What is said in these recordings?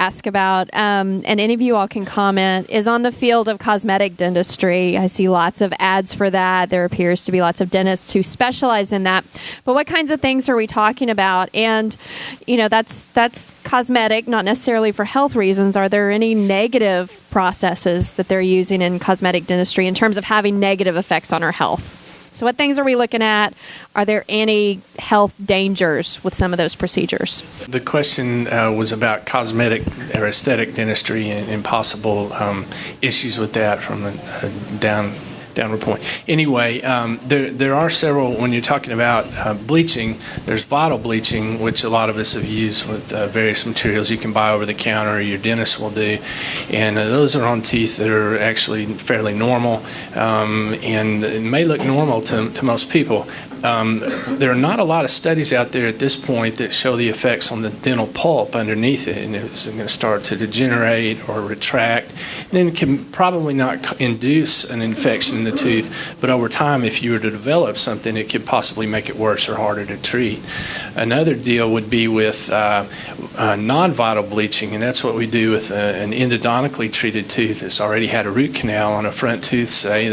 ask about, and any of you all can comment, is on the field of cosmetic dentistry. I see lots of ads for that. There appears to be lots of dentists who specialize in that. But what kinds of things are we talking about? And, that's cosmetic, not necessarily for health reasons. Are there any negative processes that they're using in cosmetic dentistry in terms of having negative effects on our health? So what things are we looking at? Are there any health dangers with some of those procedures? The question was about cosmetic or aesthetic dentistry and possible issues with that from a downward point. Anyway, there are several, when you're talking about bleaching, there's vital bleaching, which a lot of us have used with various materials you can buy over the counter or your dentist will do. And those are on teeth that are actually fairly normal and it may look normal to most people. There are not a lot of studies out there at this point that show the effects on the dental pulp underneath it, and it's going to start to degenerate or retract. Then it can probably not induce an infection in the tooth, but over time, if you were to develop something, it could possibly make it worse or harder to treat. Another deal would be with non-vital bleaching, and that's what we do with an endodontically treated tooth that's already had a root canal on a front tooth, say,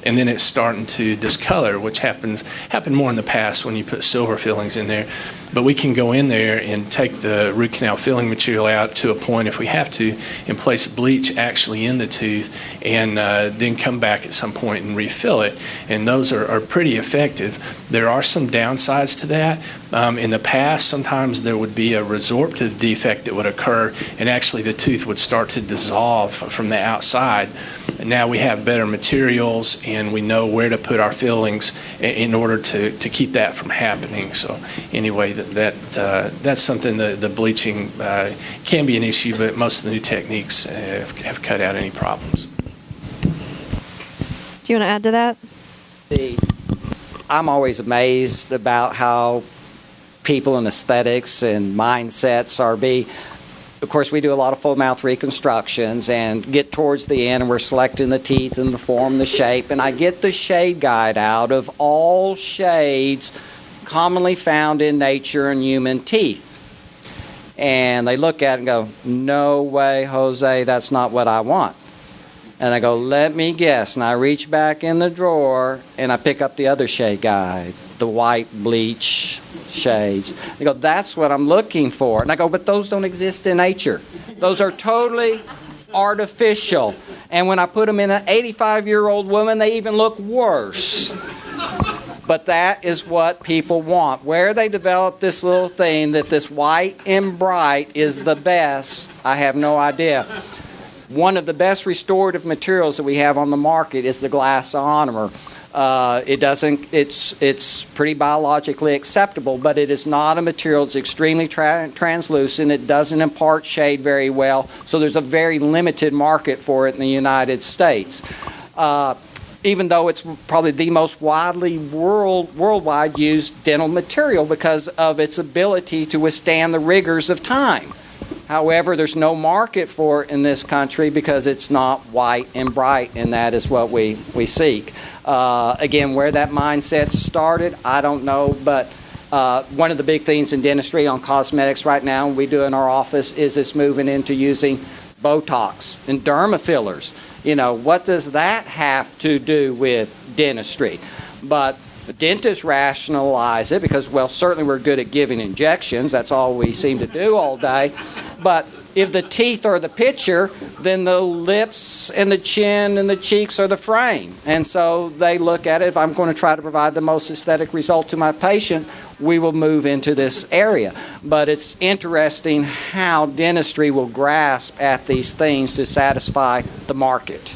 and then it's starting to discolor, which happened more in the past when you put silver fillings in there. But we can go in there and take the root canal filling material out to a point, if we have to, and place bleach actually in the tooth, and then come back at some point and refill it. And those are pretty effective. There are some downsides to that. In the past, sometimes there would be a resorptive defect that would occur, and actually the tooth would start to dissolve from the outside. And now we have better materials, and we know where to put our fillings in order to keep that from happening. So anyway, that's something the bleaching can be an issue, but most of the new techniques have cut out any problems. Do you want to add to that? I'm always amazed about how people in aesthetics and mindsets are Of course, we do a lot of full mouth reconstructions and get towards the end and we're selecting the teeth and the form, the shape, and I get the shade guide out of all shades commonly found in nature and human teeth. And they look at it and go, "No way, Jose, that's not what I want." And I go, "Let me guess." And I reach back in the drawer and I pick up the other shade guide, the white bleach shades. They go, "That's what I'm looking for." And I go, "But those don't exist in nature. Those are totally artificial. And when I put them in an 85-year-old woman, they even look worse." But that is what people want. Where they develop this little thing that this white and bright is the best, I have no idea. One of the best restorative materials that we have on the market is the glass ionomer. It's pretty biologically acceptable, but it is not a material that's extremely translucent. It doesn't impart shade very well, so there's a very limited market for it in the United States. Even though it's probably the most widely worldwide used dental material because of its ability to withstand the rigors of time. However, there's no market for it in this country because it's not white and bright, and that is what we seek. Again, where that mindset started, I don't know, but one of the big things in dentistry on cosmetics right now, we do in our office, is this moving into using Botox and derma fillers. What does that have to do with dentistry? But dentists rationalize it because, well, certainly we're good at giving injections. That's all we seem to do all day. But if the teeth are the picture, then the lips and the chin and the cheeks are the frame. And so they look at it. If I'm going to try to provide the most aesthetic result to my patient, we will move into this area. But it's interesting how dentistry will grasp at these things to satisfy the market.